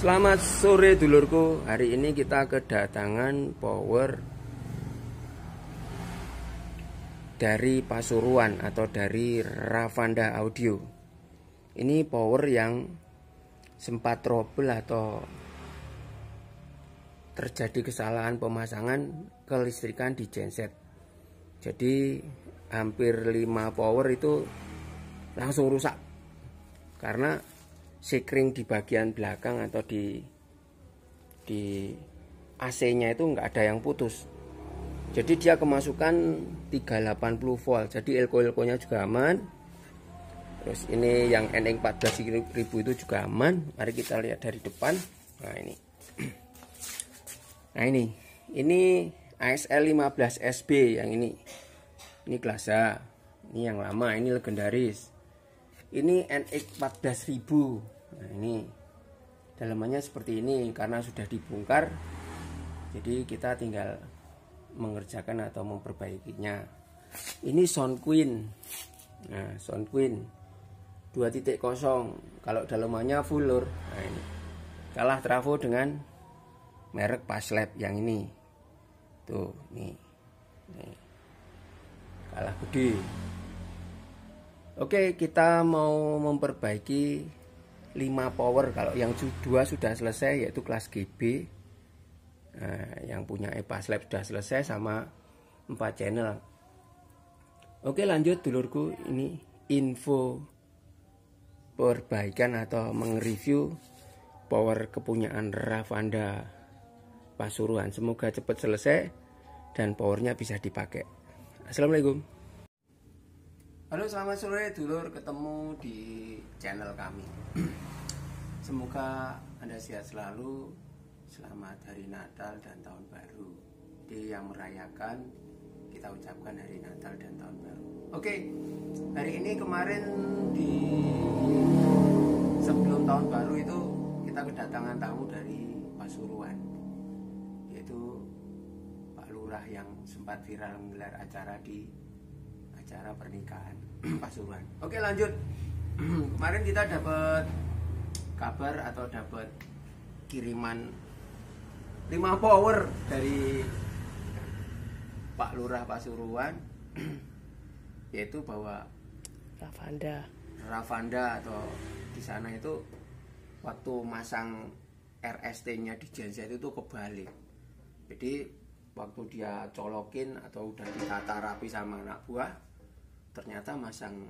Selamat sore dulurku. Hari ini kita kedatangan power dari Pasuruan atau dari Ravanda Audio. Ini power yang sempat trouble atau terjadi kesalahan pemasangan kelistrikan di genset. Jadi hampir 5 power itu langsung rusak karena sekring di bagian belakang atau di AC-nya itu nggak ada yang putus. Jadi dia kemasukan 380 volt. Jadi elko-elkonya juga aman. Terus ini yang NX 14.000 itu juga aman. Mari kita lihat dari depan. Nah ini. Nah ini ASL 15 SB yang ini. Ini kelas A. Ini yang lama, ini legendaris. Ini NX 14.000. Nah ini dalamannya seperti ini karena sudah dibongkar, jadi kita tinggal mengerjakan atau memperbaikinya. Ini Sound Queen. Nah Sound Queen 2.0 kalau dalamannya full lur. Nah ini kalah trafo dengan merek Paslab yang ini tuh, nih kalah gede. Oke, kita mau memperbaiki 5 power. Kalau yang 2 sudah selesai, yaitu kelas GB. Nah, yang punya Paslab sudah selesai sama 4 channel. Oke, lanjut dulurku. Ini info perbaikan atau mengreview power kepunyaan Ravanda Pasuruan. Semoga cepat selesai dan powernya bisa dipakai. Assalamualaikum. Halo, selamat sore dulur, ketemu di channel kami. Semoga Anda sehat selalu. Selamat hari Natal dan Tahun Baru. Jadi yang merayakan, kita ucapkan hari Natal dan Tahun Baru. Oke, hari ini kemarin sebelum Tahun Baru itu kita kedatangan tamu dari Pasuruan, yaitu Pak Lurah yang sempat viral menggelar acara pernikahan Pasuruan. Oke, lanjut. Kemarin kita dapat kabar atau dapat kiriman 5 power dari Pak Lurah Pasuruan, yaitu bahwa Ravanda atau di sana itu waktu masang RST-nya di genset itu kebalik. Jadi waktu dia colokin atau udah ditata rapi sama anak buah, ternyata masang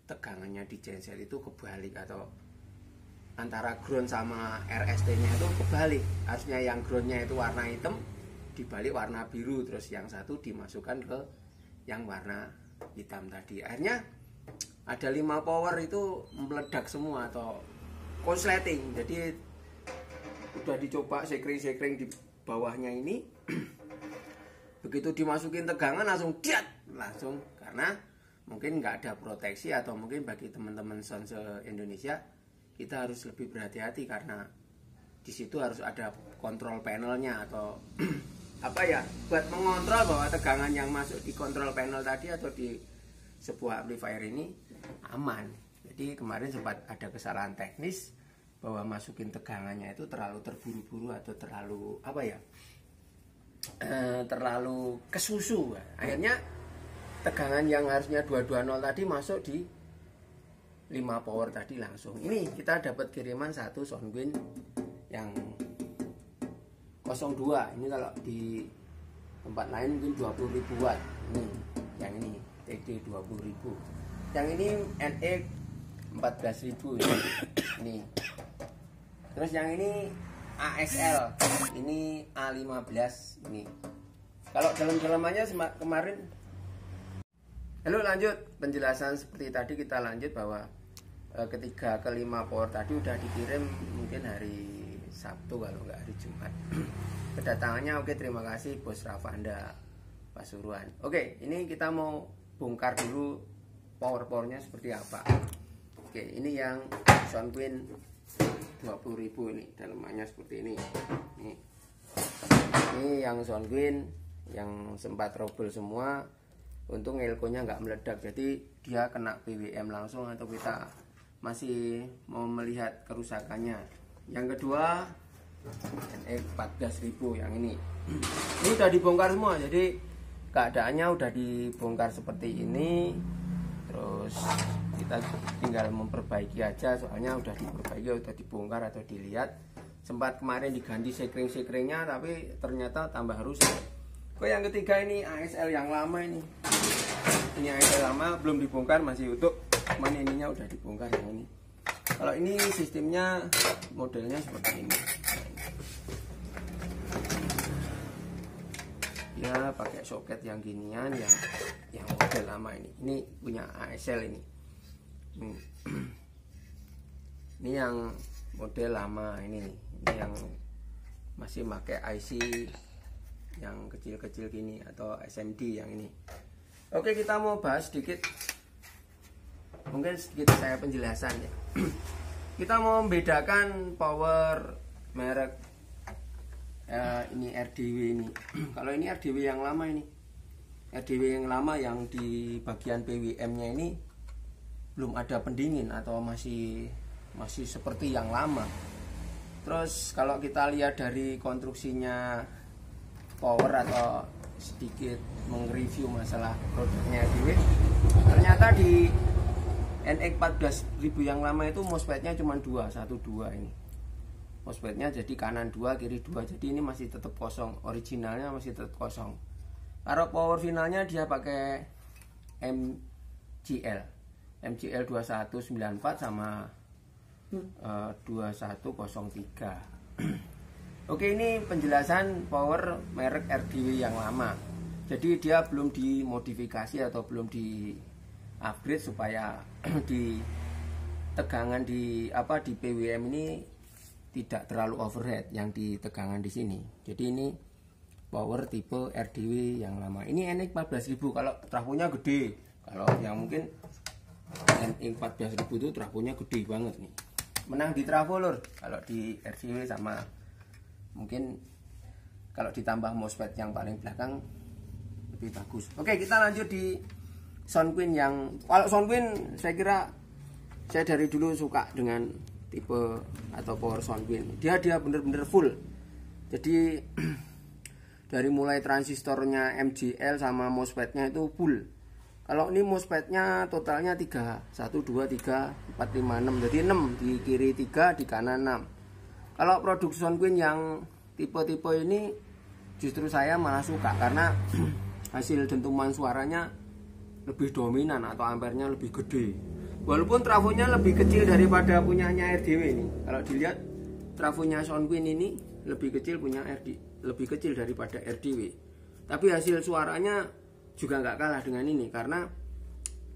tegangannya di genset itu kebalik, atau antara ground sama RST-nya itu kebalik. Harusnya yang groundnya itu warna hitam dibalik warna biru, terus yang satu dimasukkan ke yang warna hitam tadi. Akhirnya ada 5 power itu meledak semua atau konsleting. Jadi udah dicoba sekring-sekring di bawahnya ini. Begitu dimasukin tegangan langsung diat, langsung, karena mungkin nggak ada proteksi, atau mungkin bagi teman-teman sound se-Indonesia kita harus lebih berhati-hati karena di situ harus ada kontrol panelnya atau apa ya, buat mengontrol bahwa tegangan yang masuk di kontrol panel tadi atau di sebuah amplifier ini aman. Jadi kemarin sempat ada kesalahan teknis bahwa masukin tegangannya itu terlalu terburu-buru atau terlalu apa ya, terlalu kesusu. Akhirnya tegangan yang harusnya 220 tadi masuk di 5 power tadi langsung. Ini kita dapat kiriman 1 Sound Queen yang 02. Ini kalau di tempat lain mungkin 20.000 watt. Ini yang ini TD 20.000. Yang ini NX 14.000 ini. Terus yang ini ASL, ini A15 ini. Kalau dalam-dalamannya kemarin. Lalu lanjut penjelasan seperti tadi, kita lanjut bahwa ketiga ke 5 power tadi udah dikirim mungkin hari Sabtu kalau nggak hari Jumat. Kedatangannya oke, terima kasih Bos Ravanda Pasuruan. Oke, ini kita mau bongkar dulu power-powernya seperti apa. Oke, ini yang Sound Queen 20.000 ini, dalamannya seperti ini. Ini yang Sound Queen yang sempat trouble semua. Untung elkonya nggak meledak, jadi dia kena PWM langsung atau kita masih mau melihat kerusakannya. Yang kedua NX 14.000 yang ini. Ini udah dibongkar semua, jadi keadaannya udah dibongkar seperti ini. Terus kita tinggal memperbaiki aja, soalnya udah diperbaiki, udah dibongkar atau dilihat. Sempat kemarin diganti sekring-sekringnya, tapi ternyata tambah rusak. Oke, yang ketiga ini ASL yang lama ini. Ini ASL lama belum dibongkar, masih utuh. Cuman ininya udah dibongkar yang ini. Kalau ini sistemnya modelnya seperti ini. Ya pakai soket yang ginian ya, yang model lama ini. Ini punya ASL ini. Ini yang model lama ini nih. Ini yang masih pakai IC yang kecil-kecil gini atau SMD yang ini. Oke, kita mau bahas sedikit, mungkin sedikit saya penjelasan ya. Kita mau membedakan power merek ini RDW ini. Kalau ini RDW yang lama ini, RDW yang lama yang di bagian PWM nya ini belum ada pendingin atau masih seperti yang lama. Terus kalau kita lihat dari konstruksinya power atau sedikit mengreview masalah produknya RDW, ternyata di NX 14.000 yang lama itu MOSFET-nya cuma 2 ini. MOSFET-nya jadi kanan 2 kiri 2, jadi ini masih tetap kosong, originalnya masih tetap kosong. Kalau power finalnya dia pakai MGL 2194 sama 2103. Oke, ini penjelasan power merek RDW yang lama. Jadi dia belum dimodifikasi atau belum di upgrade supaya di tegangan di PWM ini tidak terlalu overhead yang di tegangan di sini. Jadi ini power tipe RDW yang lama. Ini NX 14.000 kalau trafonya gede. Kalau yang mungkin NX 14.000 itu trafonya gede banget nih. Menang di trafo lur. Kalau di RDW sama mungkin kalau ditambah MOSFET yang paling belakang lebih bagus. Oke, kita lanjut di SoundQueen yang, kalau SoundQueen saya kira saya dari dulu suka dengan tipe atau power SoundQueen. Dia bener-bener full. Jadi dari mulai transistornya MGL sama MOSFET-nya itu full. Kalau ini MOSFET-nya totalnya 3, 1, 2, 3, 4, 5, 6. Jadi 6, di kiri 3, di kanan 6. Kalau produk SoundQueen yang tipe-tipe ini justru saya malah suka karena hasil dentuman suaranya lebih dominan atau ampernya lebih gede. Walaupun trafonya lebih kecil daripada punyanya RDW ini. Kalau dilihat trafonya SoundQueen ini lebih kecil lebih kecil daripada RDW. Tapi hasil suaranya juga nggak kalah dengan ini karena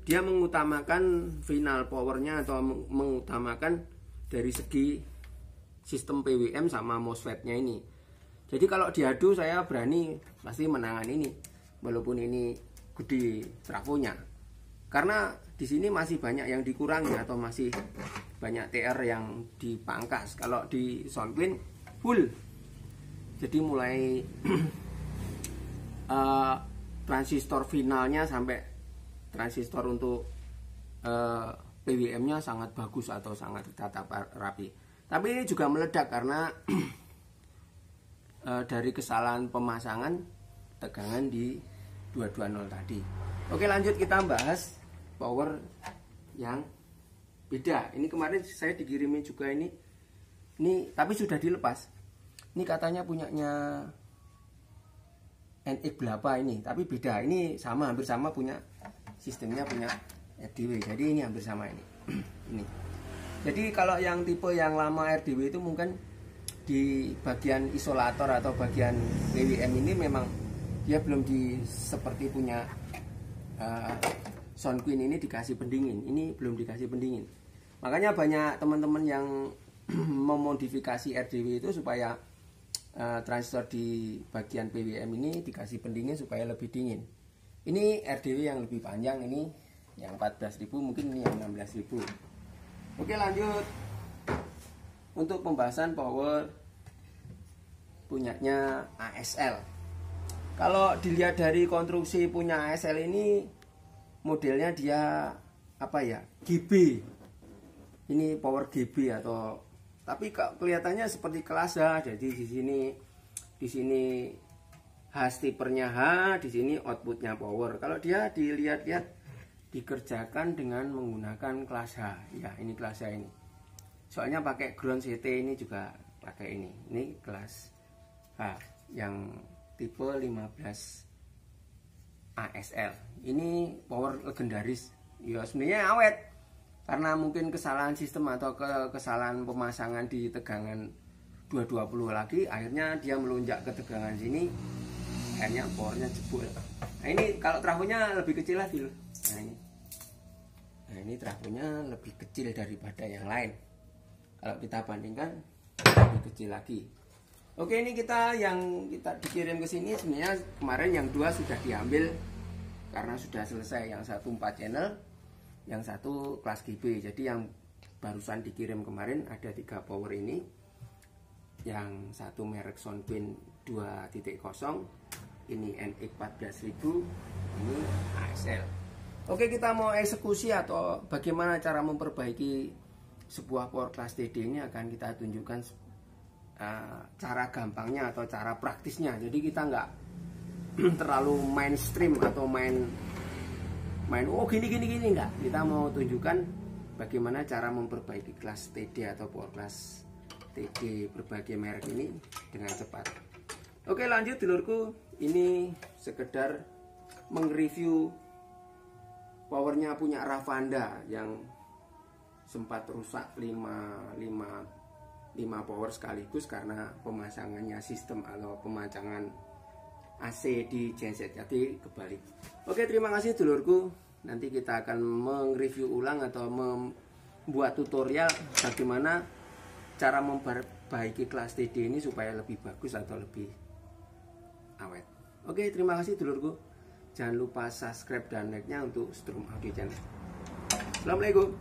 dia mengutamakan final powernya atau mengutamakan dari segi sistem PWM sama MOSFET-nya ini. Jadi kalau diadu saya berani pasti menangan ini walaupun ini gede trafonya. Karena di sini masih banyak yang dikurangi atau masih banyak TR yang dipangkas. Kalau di SoundQueen full. Jadi mulai transistor finalnya sampai transistor untuk PWM-nya sangat bagus atau sangat tertata rapi. Tapi ini juga meledak karena dari kesalahan pemasangan tegangan di 220 tadi. Oke, lanjut kita bahas power yang beda. Ini kemarin saya dikirimin juga ini tapi sudah dilepas. Ini katanya punyanya NX berapa ini, tapi beda. Ini sama, hampir sama punya sistemnya punya RDW. Jadi ini hampir sama ini. Ini. Jadi kalau yang tipe yang lama RDW itu mungkin di bagian isolator atau bagian PWM ini memang dia belum seperti punya SoundQueen ini dikasih pendingin. Ini belum dikasih pendingin. Makanya banyak teman-teman yang memodifikasi RDW itu supaya transistor di bagian PWM ini dikasih pendingin supaya lebih dingin. Ini RDW yang lebih panjang, ini yang 14.000, mungkin ini yang 16.000. Oke, lanjut untuk pembahasan power punyanya ASL. Kalau dilihat dari konstruksi punya ASL ini modelnya dia GB. Ini power GB atau tapi kelihatannya seperti kelas H. Jadi di sini H steepernya H, di sini outputnya power. Kalau dia dilihat-lihat dikerjakan dengan menggunakan kelas H. Ya, ini kelas H ini. Soalnya pakai ground CT ini juga pakai ini. Ini kelas H yang tipe 15 ASL. Ini power legendaris. Ya sebenarnya awet. Karena mungkin kesalahan sistem atau kesalahan pemasangan di tegangan 220 lagi, akhirnya dia melonjak ke tegangan sini, akhirnya powernya jebol. Nah ini kalau trafonya lebih kecil lagi loh. Nah ini trafonya lebih kecil daripada yang lain. Kalau kita bandingkan lebih kecil lagi. Oke, ini yang kita dikirim ke sini sebenarnya kemarin yang 2 sudah diambil karena sudah selesai. Yang satu 4 channel, yang satu kelas GB. Jadi yang barusan dikirim kemarin ada 3 power ini. Yang satu merek Soundpin 2.0, ini NX 14000, ini ASL. Oke, kita mau eksekusi atau bagaimana cara memperbaiki sebuah power class TD ini akan kita tunjukkan cara gampangnya atau cara praktisnya. Jadi kita nggak terlalu mainstream atau main oh gini nggak. Kita mau tunjukkan bagaimana cara memperbaiki kelas TD atau power class TD berbagai merek ini dengan cepat. Oke, lanjut dulurku. Ini sekedar mengreview powernya punya Ravanda yang sempat rusak 5 power sekaligus karena pemasangannya sistem atau pemasangan AC di genset, jadi kebalik. Oke, terima kasih dulurku. Nanti kita akan mereview ulang atau membuat tutorial bagaimana cara memperbaiki kelas TD ini supaya lebih bagus atau lebih awet. Oke, terima kasih dulurku. Jangan lupa subscribe dan like-nya untuk Strum Audio Channel. Assalamualaikum.